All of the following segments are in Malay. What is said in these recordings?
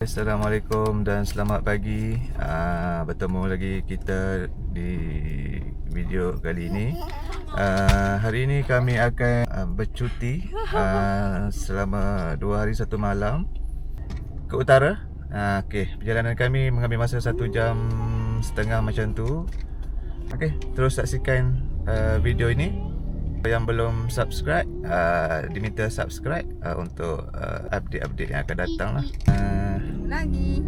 Assalamualaikum dan selamat pagi. Bertemu lagi kita di video kali ini. Hari ini kami akan bercuti selama 2 hari 1 malam ke utara. Okey, perjalanan kami mengambil masa 1 jam setengah macam tu. Okey, terus saksikan video ini. Yang belum subscribe, diminta subscribe untuk update-update yang akan datang lah. Lagi.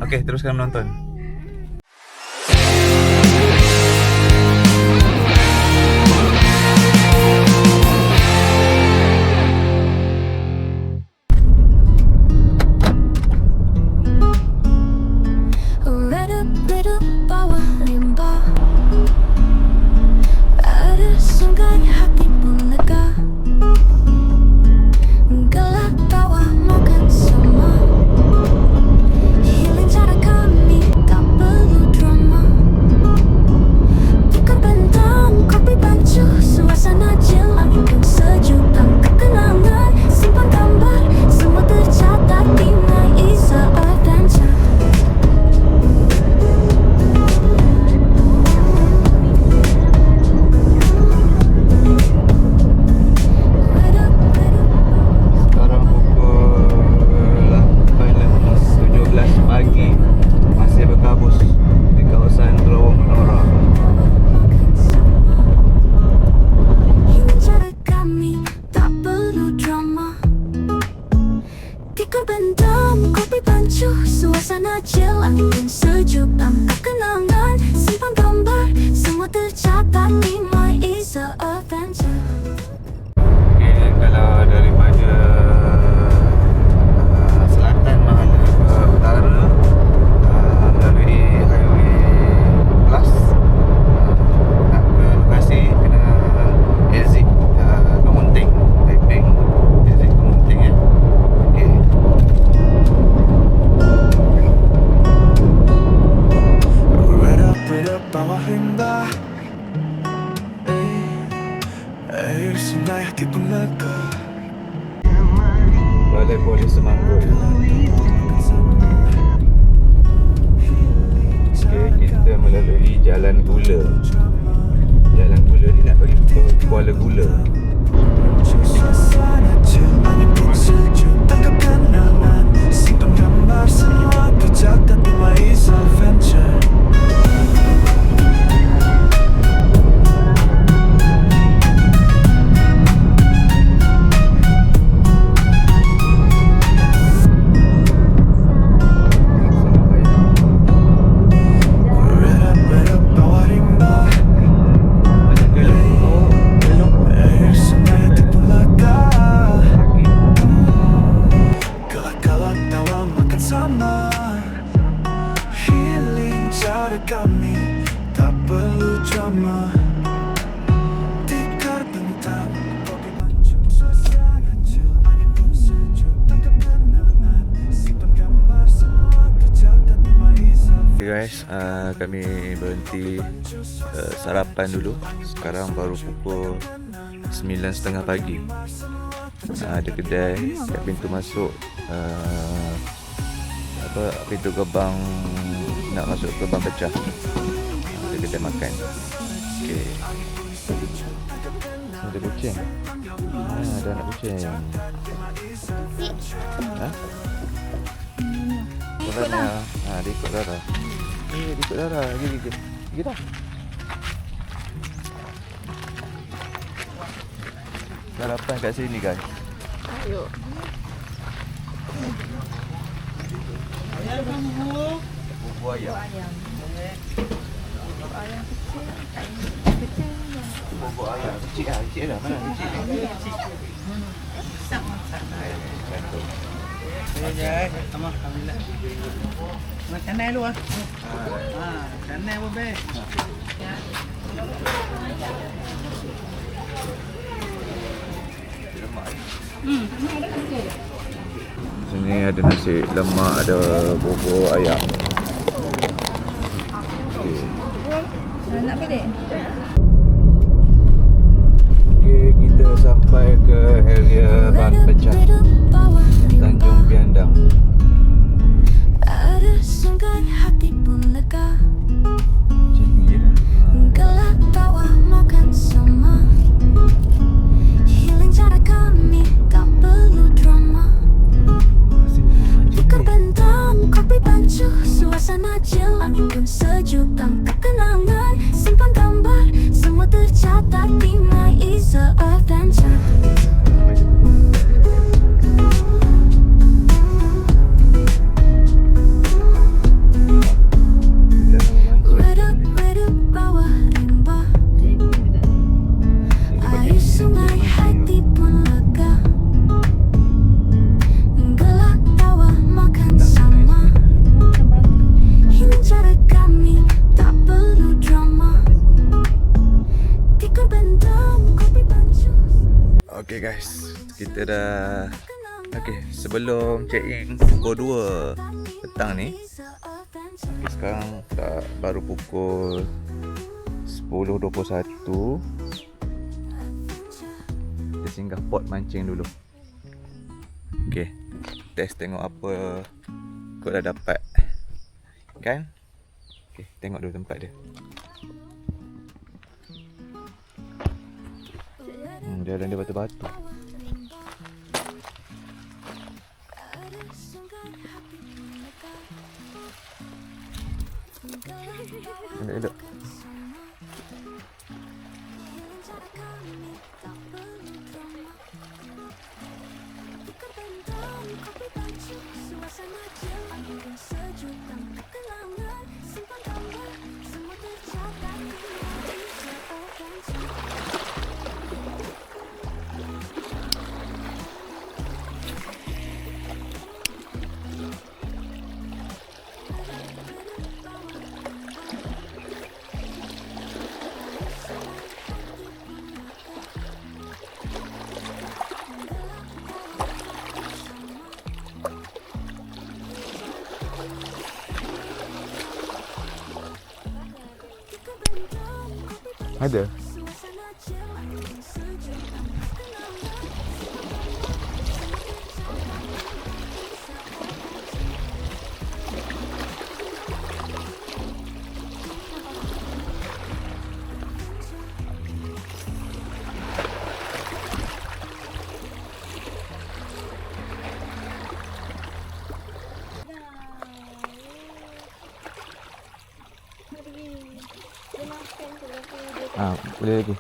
Okey, teruskan menonton. Suasana chill, angin sejuk, angkat kenangan, simpan gambar, semua tercatat di My Isa Adventure. Okay, kalau daripada selatan mana ke utara, melalui highway Plus, nak ke lokasi kena exit Kemunting, Taiping, exit Kemunting ya. Okay. Bawah rimba, air sungai hati pun lega. Balai Polis Semanggul. Okay, kita melalui Jalan Gula. Jalan Gula ni nak pergi ke Kuala Gula. Suasana chill, angin pun sejuk, tangkap kenangan, simpan gambar, semua tercatat di My Isa Adventure. Kami tak perlu drama, tikar bentang, kopi pancung, suasana chill, angin pun sejuk, tangkap kenangan, simpan gambar, semua tercatat di My Isa. Okay guys, kami berhenti sarapan dulu. Sekarang baru pukul 9.30 pagi. Ada kedai kat pintu masuk, pintu gerbang nak masuk ke gerbang pecah. Ada kedai makan. Okey. Ada kucing. Ada anak kucing. Ikutlah. Dia ikut Dara. Dia ikut Dara. Pergi dah. Sarapan kat sini guys. Ayo. Bubur ayam. Bubur ayam kecil. Bubur ayam kecil lah. Kecil dah. Mana kecil? Alhamdulillah. Makan naik dulu ah. Makan naik pun baik. Sini ada nasi lemak, ada bubur ayam. Nak pilih? Okay, kita sampai ke area Ban Pecah, Tanjung Piandang. suasana chill, angin pun sejuk, tangkap kenangan, simpan gambar, semua tercatat di My Isa Adventure. Redup bawah lembah, air sungai hati pun lega. Gelak tawa makan sama, ini cara kami, tak perlu drama. Tikar bendam, kopi baju. Okay guys, kita dah sebelum check in pukul 2 petang ni. Sekarang baru pukul 10.21. Kita singgah port mancing dulu. Okay, test tengok apa kau dah dapat. Kan? Okay, tengok dulu tempat dia. Jalan dia batu-batu. Elok-elok. Ada. Boleh lagi.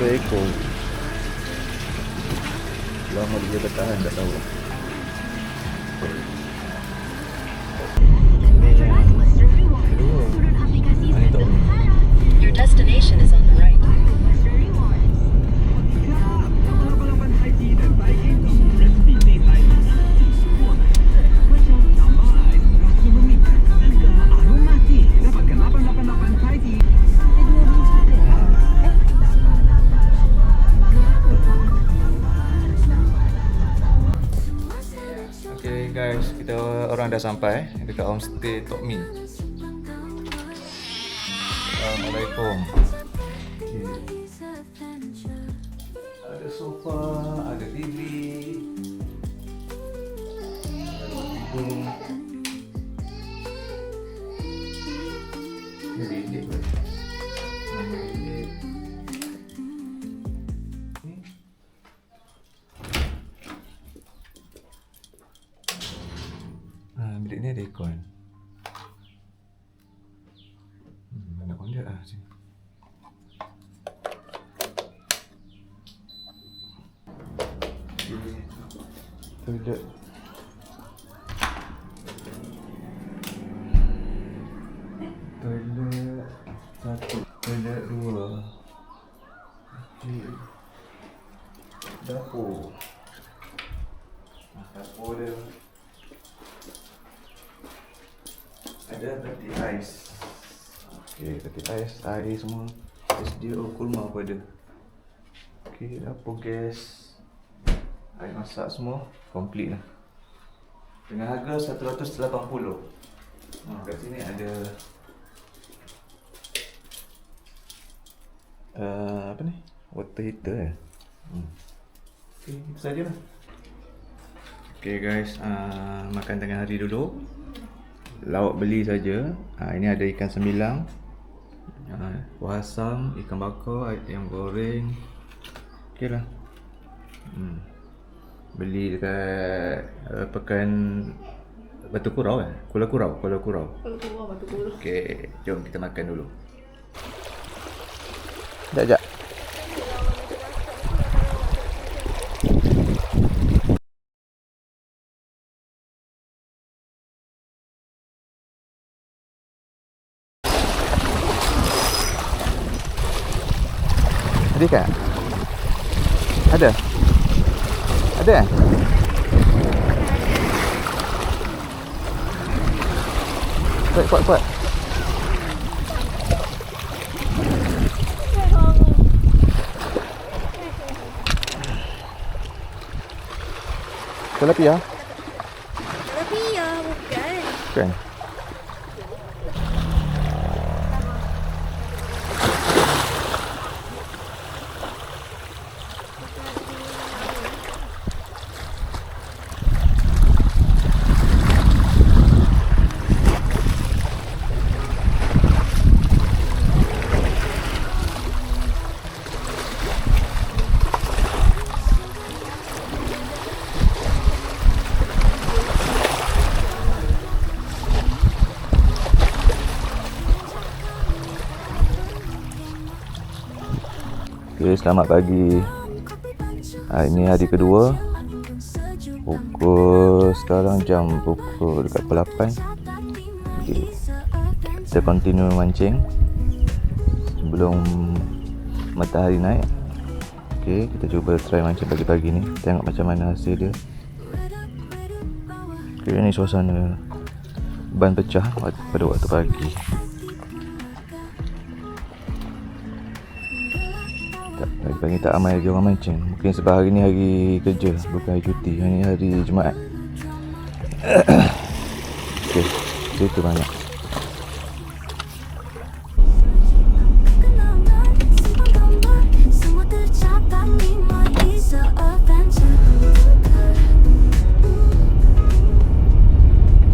Ekor. Lama dia bertahan tak tahu. Your destination is on the right. Okay guys, kita orang dah sampai dekat homestay Tok Min. Assalamualaikum. Okay. Ada sofa, ada TV, ada tidur. Ini bilik pun. Bilik. Bilik ni ada aircon. Mana pun dia lah sini. Toilet. Toilet satu, toilet dua. Dapur. Dapur dia. peti ais. Okey, peti ais, air semua. Sedia, kurma pun ada. Okey, dapur gas. Air masak semua komplit lah. Dengan harga 180. Kat sini ada apa ni? Water heater Okey, itu sajalah. Okey guys, makan tengah hari dulu. Lauk beli saja. Ini ada ikan sembilang, kuah asam, ikan bakar, ayam goreng. Okey lah. Beli dekat Pekan Batu Kurau Kuala Kurau. Kalau keluar batu bulu. Okey, jom kita makan dulu. Sekejap. Ada kan? Ada? Ada kan? Kuat. Tilapia? Tilapia bukan. Bukan. Okay, selamat pagi. Ini hari kedua. Sekarang jam pukul dekat pukul 8. Okay. Kita continue mancing sebelum matahari naik. Okay, kita cuba try mancing pagi-pagi ni. Tengok macam mana hasil dia. Okay, ni suasana ban pecah pada waktu pagi. Pagi tak ramai lagi orang mancing. Mungkin sebab hari ni hari kerja, bukan hari cuti. Hari ni hari Jumaat. Okey, cerita banyak.